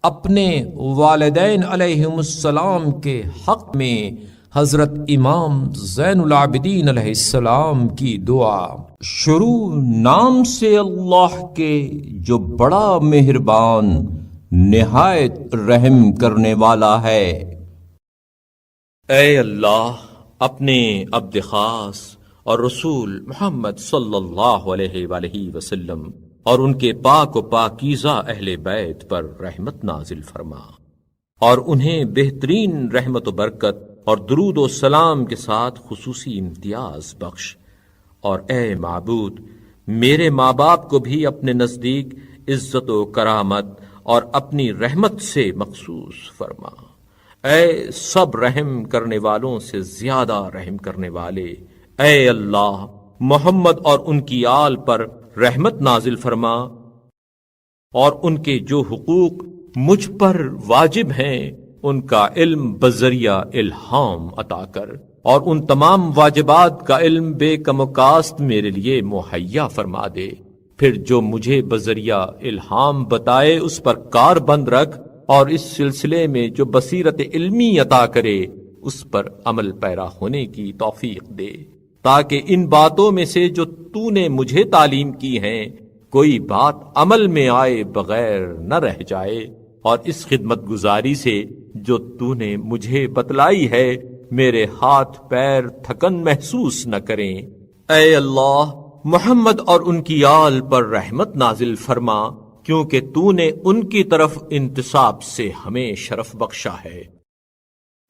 اپنے والدین علیہم السلام کے حق میں حضرت امام زین العابدین علیہ السلام کی دعا۔ شروع نام سے اللہ کے جو بڑا مہربان نہایت رحم کرنے والا ہے۔ اے اللہ، اپنے عبد خاص اور رسول محمد صلی اللہ علیہ وآلہ وسلم اور ان کے پاک و پاکیزہ اہل بیت پر رحمت نازل فرما، اور انہیں بہترین رحمت و برکت اور درود و سلام کے ساتھ خصوصی امتیاز بخش۔ اور اے معبود، میرے ماں باپ کو بھی اپنے نزدیک عزت و کرامت اور اپنی رحمت سے مخصوص فرما۔ اے سب رحم کرنے والوں سے زیادہ رحم کرنے والے، اے اللہ، محمد اور ان کی آل پر رحمت نازل فرما، اور ان کے جو حقوق مجھ پر واجب ہیں ان کا علم بذریعہ الہام عطا کر، اور ان تمام واجبات کا علم بے کم و کاست میرے لیے مہیا فرما دے۔ پھر جو مجھے بذریعہ الہام بتائے اس پر کار بند رکھ، اور اس سلسلے میں جو بصیرت علمی عطا کرے اس پر عمل پیرا ہونے کی توفیق دے، تاکہ ان باتوں میں سے جو تو نے مجھے تعلیم کی ہیں کوئی بات عمل میں آئے بغیر نہ رہ جائے، اور اس خدمت گزاری سے جو تو نے مجھے بتلائی ہے میرے ہاتھ پیر تھکن محسوس نہ کریں۔ اے اللہ، محمد اور ان کی آل پر رحمت نازل فرما، کیونکہ تو نے ان کی طرف انتساب سے ہمیں شرف بخشا ہے۔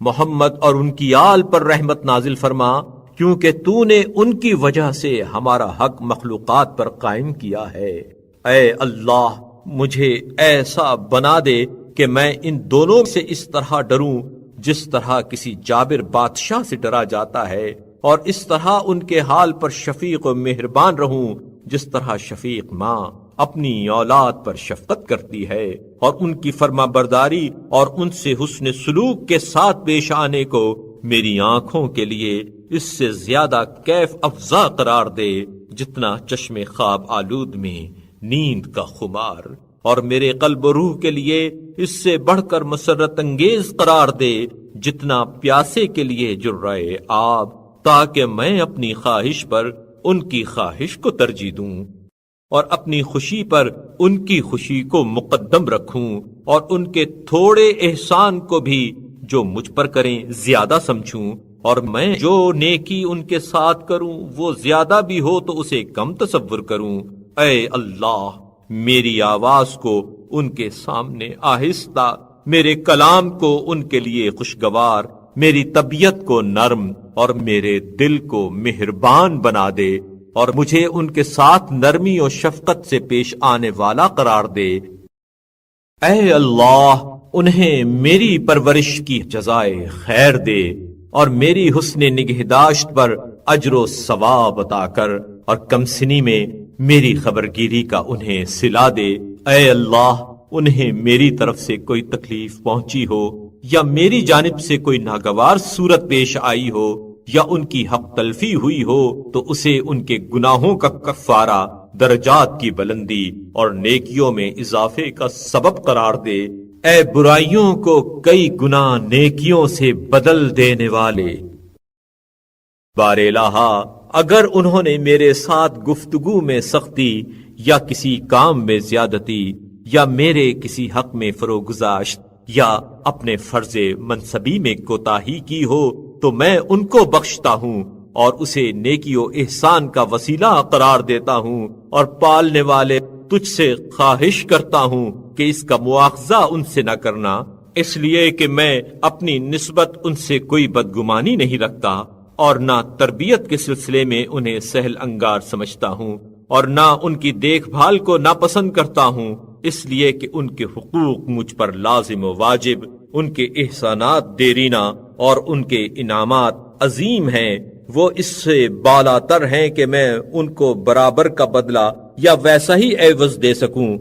محمد اور ان کی آل پر رحمت نازل فرما، کیونکہ تو نے ان کی وجہ سے ہمارا حق مخلوقات پر قائم کیا ہے۔ اے اللہ، مجھے ایسا بنا دے کہ میں ان دونوں سے اس طرح ڈروں جس طرح کسی جابر بادشاہ سے ڈرا جاتا ہے، اور اس طرح ان کے حال پر شفیق و مہربان رہوں جس طرح شفیق ماں اپنی اولاد پر شفقت کرتی ہے، اور ان کی فرما برداری اور ان سے حسن سلوک کے ساتھ پیش آنے کو میری آنکھوں کے لیے اس سے زیادہ کیف افزا قرار دے جتنا چشم خواب آلود میں نیند کا خمار، اور میرے قلب و روح کے لیے اس سے بڑھ کر مسرت انگیز قرار دے جتنا پیاسے کے لیے جرعہ آب، تاکہ میں اپنی خواہش پر ان کی خواہش کو ترجیح دوں، اور اپنی خوشی پر ان کی خوشی کو مقدم رکھوں، اور ان کے تھوڑے احسان کو بھی جو مجھ پر کریں زیادہ سمجھوں، اور میں جو نیکی ان کے ساتھ کروں وہ زیادہ بھی ہو تو اسے کم تصور کروں۔ اے اللہ، میری آواز کو ان کے سامنے آہستہ، میرے کلام کو ان کے لیے خوشگوار، میری طبیعت کو نرم اور میرے دل کو مہربان بنا دے، اور مجھے ان کے ساتھ نرمی اور شفقت سے پیش آنے والا قرار دے۔ اے اللہ، انہیں میری پرورش کی جزائے خیر دے، اور میری حسن نگہداشت پر اجر و ثواب عطا کر، اور کم سنی میں میری خبرگیری کا انہیں صلہ دے۔ اے اللہ، انہیں میری طرف سے کوئی تکلیف پہنچی ہو یا میری جانب سے کوئی ناگوار صورت پیش آئی ہو یا ان کی حق تلفی ہوئی ہو تو اسے ان کے گناہوں کا کفارہ، درجات کی بلندی اور نیکیوں میں اضافے کا سبب قرار دے۔ اے برائیوں کو کئی گنا نیکیوں سے بدل دینے والے، بار الہا، اگر انہوں نے میرے ساتھ گفتگو میں سختی یا کسی کام میں زیادتی یا میرے کسی حق میں فروگزاشت یا اپنے فرض منصبی میں کوتاہی کی ہو تو میں ان کو بخشتا ہوں اور اسے نیکی و احسان کا وسیلہ قرار دیتا ہوں، اور پالنے والے تجھ سے خواہش کرتا ہوں کہ اس کا مواخذہ ان سے نہ کرنا، اس لیے کہ میں اپنی نسبت ان سے کوئی بدگمانی نہیں رکھتا، اور نہ تربیت کے سلسلے میں انہیں سہل انگار سمجھتا ہوں، اور نہ ان کی دیکھ بھال کو ناپسند کرتا ہوں، اس لیے کہ ان کے حقوق مجھ پر لازم و واجب، ان کے احسانات دیرینہ اور ان کے انعامات عظیم ہیں، وہ اس سے بالا تر ہیں کہ میں ان کو برابر کا بدلہ یا ویسا ہی عوض دے سکوں۔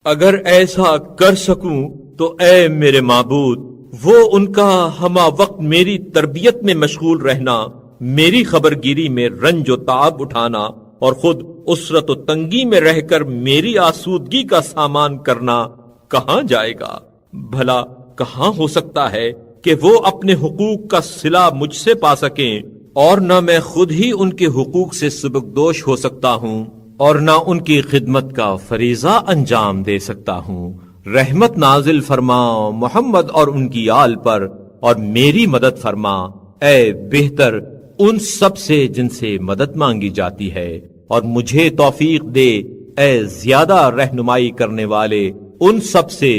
اگر ایسا کر سکوں تو اے میرے معبود، وہ ان کا ہمہ وقت میری تربیت میں مشغول رہنا، میری خبرگیری میں رنج و تعب اٹھانا، اور خود اسرت و تنگی میں رہ کر میری آسودگی کا سامان کرنا کہاں جائے گا؟ بھلا کہاں ہو سکتا ہے کہ وہ اپنے حقوق کا صلہ مجھ سے پا سکیں، اور نہ میں خود ہی ان کے حقوق سے سبکدوش ہو سکتا ہوں اور نہ ان کی خدمت کا فریضہ انجام دے سکتا ہوں۔ رحمت نازل فرما محمد اور ان کی آل پر، اور میری مدد فرما اے بہتر ان سب سے جن سے مدد مانگی جاتی ہے، اور مجھے توفیق دے اے زیادہ رہنمائی کرنے والے ان سب سے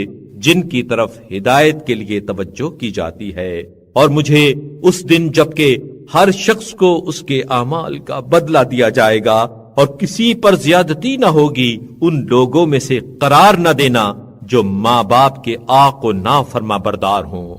جن کی طرف ہدایت کے لیے توجہ کی جاتی ہے، اور مجھے اس دن جبکہ ہر شخص کو اس کے اعمال کا بدلہ دیا جائے گا اور کسی پر زیادتی نہ ہوگی، ان لوگوں میں سے قرار نہ دینا جو ماں باپ کے آق و نافرما بردار ہوں۔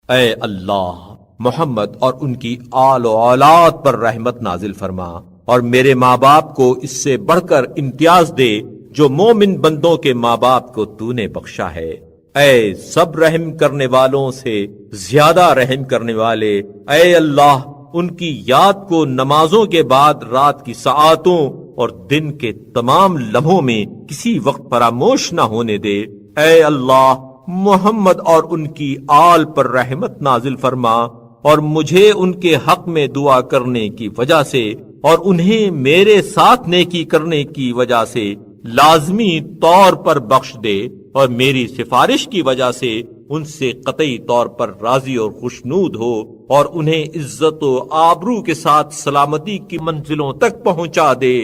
اے اللہ محمد اور ان کی آل و اولاد پر رحمت نازل فرما، اور میرے ماں باپ کو اس سے بڑھ کر امتیاز دے جو مومن بندوں کے ماں باپ کو تو نے بخشا ہے۔ اے سب رحم کرنے والوں سے زیادہ رحم کرنے والے، اے اللہ ان کی یاد کو نمازوں کے بعد رات کی ساعتوں اور دن کے تمام لمحوں میں کسی وقت فراموش نہ ہونے دے۔ اے اللہ محمد اور ان کی آل پر رحمت نازل فرما، اور مجھے ان کے حق میں دعا کرنے کی وجہ سے اور انہیں میرے ساتھ نیکی کرنے کی وجہ سے لازمی طور پر بخش دے، اور میری سفارش کی وجہ سے ان سے قطعی طور پر راضی اور خوشنود ہو، اور انہیں عزت و آبرو کے ساتھ سلامتی کی منزلوں تک پہنچا دے۔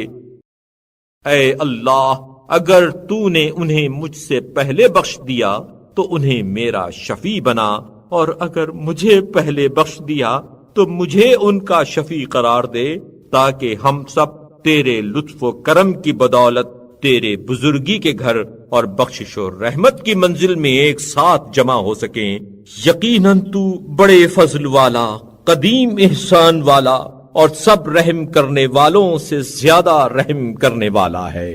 اے اللہ اگر تو نے انہیں مجھ سے پہلے بخش دیا تو انہیں میرا شفیع بنا، اور اگر مجھے پہلے بخش دیا تو مجھے ان کا شفیع قرار دے، تاکہ ہم سب تیرے لطف و کرم کی بدولت تیرے بزرگی کے گھر اور بخشش و رحمت کی منزل میں ایک ساتھ جمع ہو سکیں۔ یقیناً تو بڑے فضل والا، قدیم احسان والا اور سب رحم کرنے والوں سے زیادہ رحم کرنے والا ہے۔